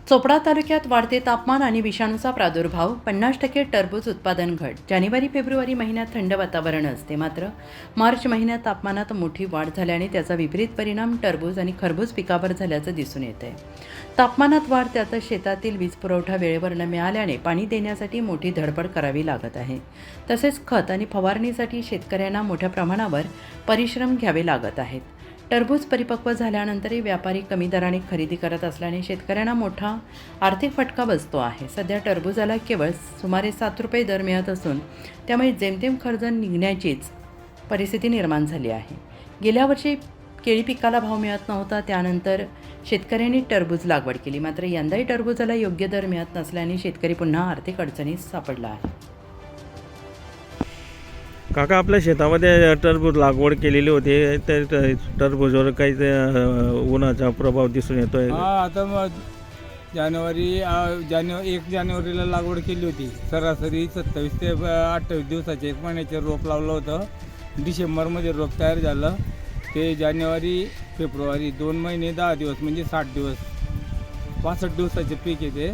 चोपडा तालुक्यात वाढते तापमान आणि विषाणूचा प्रादुर्भाव 50% टरबूज उत्पादन घट. जानेवारी फेब्रुवारी महिन्यात थंड वातावरण असते, मात्र मार्च महिन्यात तापमानात मोठी वाढ झाल्याने त्याचा विपरीत परिणाम टरबूज आणि खरबूज पिकावर झाल्याचं दिसून येत आहे. तापमानात वाढ त्यातच शेतातील वीज पुरवठा वेळेवर न मिळाल्याने पाणी देण्यासाठी मोठी धडपड करावी लागत आहे. तसेच खत आणि फवारणीसाठी शेतकऱ्यांना मोठ्या प्रमाणावर परिश्रम घ्यावे लागत आहेत. टरबूज परिपक्व झाल्यानंतरही व्यापारी कमी दराने खरेदी करत असल्याने शेतकऱ्यांना मोठा आर्थिक फटका बसतो आहे. सध्या टरबूजाला केवळ सुमारे 7 रुपये दर मिळत असून त्यामुळे जेमतेम खर्च निघण्याचीच परिस्थिती निर्माण झाली आहे. गेल्या वर्षी केळी पिकाला भाव मिळत नव्हता, त्यानंतर शेतकऱ्यांनी टरबूज लागवड केली, मात्र यंदाही टरबूजाला योग्य दर मिळत नसल्याने शेतकरी पुन्हा आर्थिक अडचणीत सापडला आहे. काका, आपल्या शेतामध्ये टरबूज लागवड केलेली होती, तर टरबूजवर काही उन्हाचा प्रभाव दिसून येतोय. आता मग 1 जानेवारीला लागवड केली होती. सरासरी 27 ते 28 दिवसाचे 1 महिन्याचे रोप लावलं होतं. डिसेंबरमध्ये रोप तयार झालं. ते जानेवारी फेब्रुवारी 2 महिने 10 दिवस म्हणजे 60 दिवस 65 दिवसाचे पीक येते.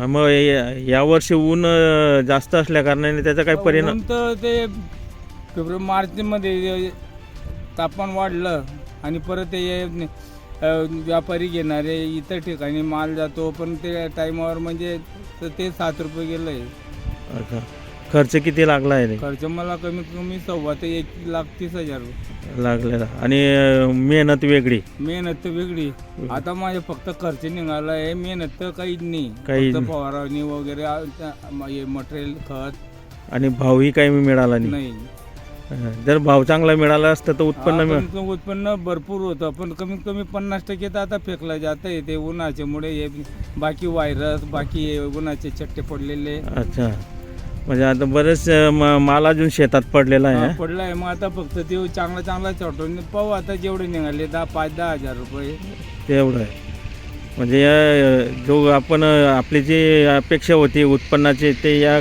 मग यावर्षी ऊन जास्त असल्या कारणाने त्याचा काही परिणाम? तर ते फेब्रुवारी मार्चमध्ये तापमान वाढलं आणि परत ते व्यापारी घेणारे इतर ठिकाणी माल जातो, पण ते टाईमावर म्हणजे ते 7 रुपये गेलं आहे. अच्छा, खर्च किती लागला आहे? खर्च मला कमीत कमी 1.25 ते 1,30,000 लागलेला. आणि मेहनत वेगळी. मेहनत तर वेगळी. आता माझे फक्त खर्च निघाला आहे, मेहनत तर काहीच नाही. काही फवारणी वगैरे मटेरियल खत आणि भावही काही मिळाला नाही. जर भाव चांगला मिळाला असता तर उत्पन्न भरपूर होतं, पण कमीत कमी 50% तर आता फेकलं जातं आहे ते उन्हाच्यामुळे. हे बाकी व्हायरस, बाकी उन्हाचे चट्टे पडलेले. अच्छा, म्हणजे आता बरेच माल अजून शेतात पडलेला आहे. पडला आहे. मग आता फक्त ते चांगला छोटून पाहू आता जेवढे निघाले 5-10 हजार रुपये तेवढं आहे. म्हणजे जो आपण आपली जी अपेक्षा होती उत्पन्नाची ते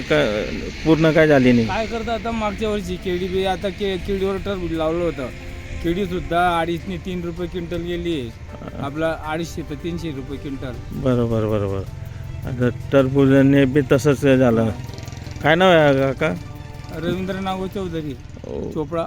पूर्ण काय झाली नाही. काय करतं आता मागच्या वर्षी केळी बी आता केळीवर टरबूज लावलं होतं. केळीसुद्धा 250-3 रुपये क्विंटल गेली आहे. आपला 250 ते 300 रुपये क्विंटल. बरोबर. आता टरबूजाने बी तसंच झालं. काय नाव आहे काका? रवींद्र नागो चौधरी, चोपडा.